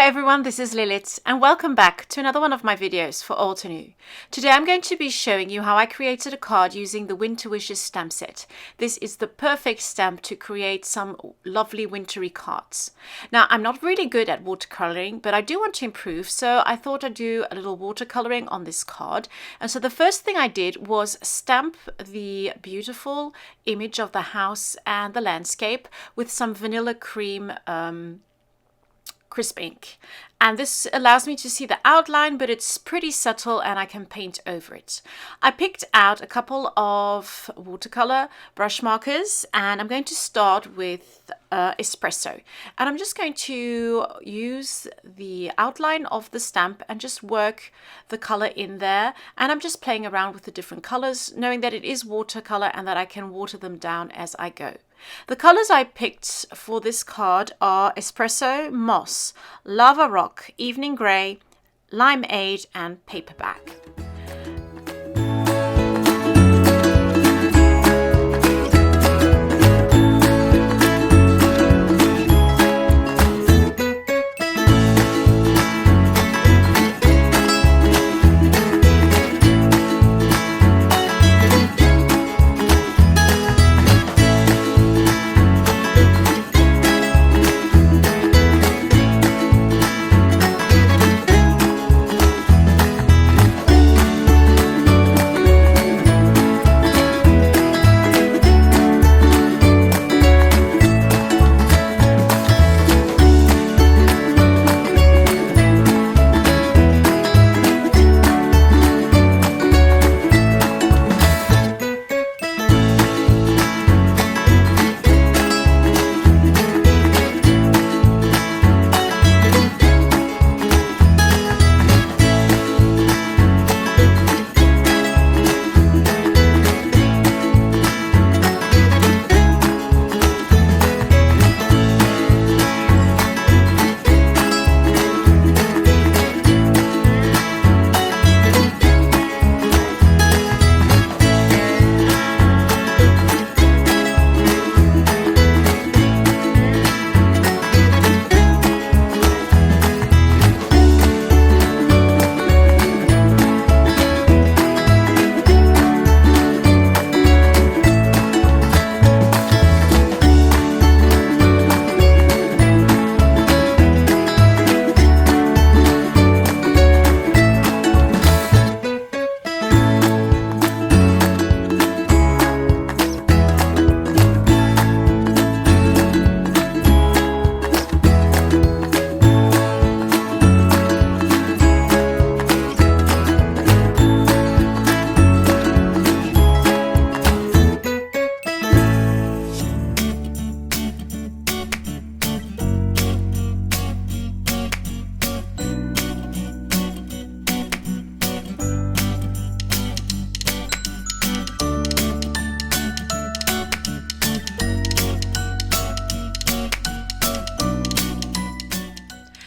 everyone, this is Lilith and welcome back to another one of my videos for All Too New. Today I'm going to be showing you how I created a card using the Winter Wishes stamp set. This is the perfect stamp to create some lovely wintry cards. Now I'm not really good at watercoloring, but I do want to improve, so I thought I'd do a little watercoloring on this card. And so the first thing I did was stamp the beautiful image of the house and the landscape with some vanilla cream crisp ink, and this allows me to see the outline, but it's pretty subtle and I can paint over it. I picked out a couple of watercolor brush markers and I'm going to start with espresso, and I'm just going to use the outline of the stamp and just work the color in there, and I'm just playing around with the different colors, knowing that it is watercolor and that I can water them down as I go. The colors I picked for this card are Espresso, Moss, Lava Rock, Evening Grey, Limeade and Paperback.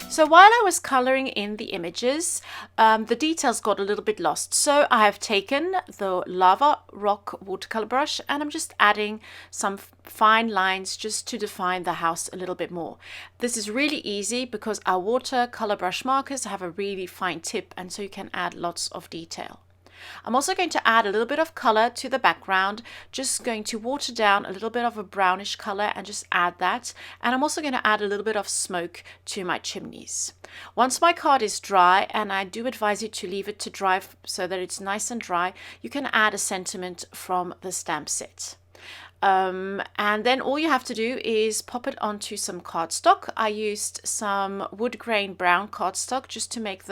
So while I was coloring in the images, the details got a little bit lost. So I have taken the Lava Rock watercolor brush and I'm just adding some fine lines just to define the house a little bit more. This is really easy because our watercolor brush markers have a really fine tip, and so you can add lots of detail. I'm also going to add a little bit of color to the background, just going to water down a little bit of a brownish color and just add that. And I'm also going to add a little bit of smoke to my chimneys. Once my card is dry, and I do advise you to leave it to dry so that it's nice and dry, you can add a sentiment from the stamp set. And then all you have to do is pop it onto some cardstock. I used some wood grain brown cardstock just to make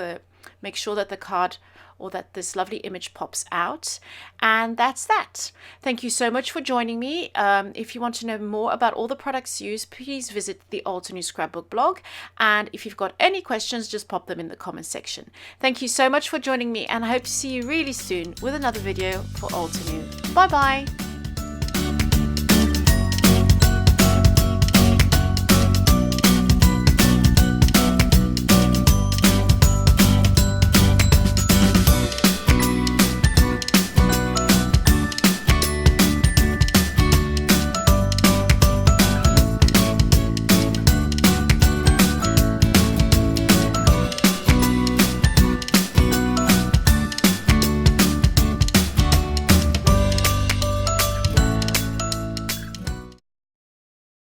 sure that the card or that this lovely image pops out. And that's that. Thank you so much for joining me. If you want to know more about all the products used, please visit the All Too New Scrapbook blog. And if you've got any questions, just pop them in the comment section. Thank you so much for joining me, and I hope to see you really soon with another video for All Too New. Bye bye.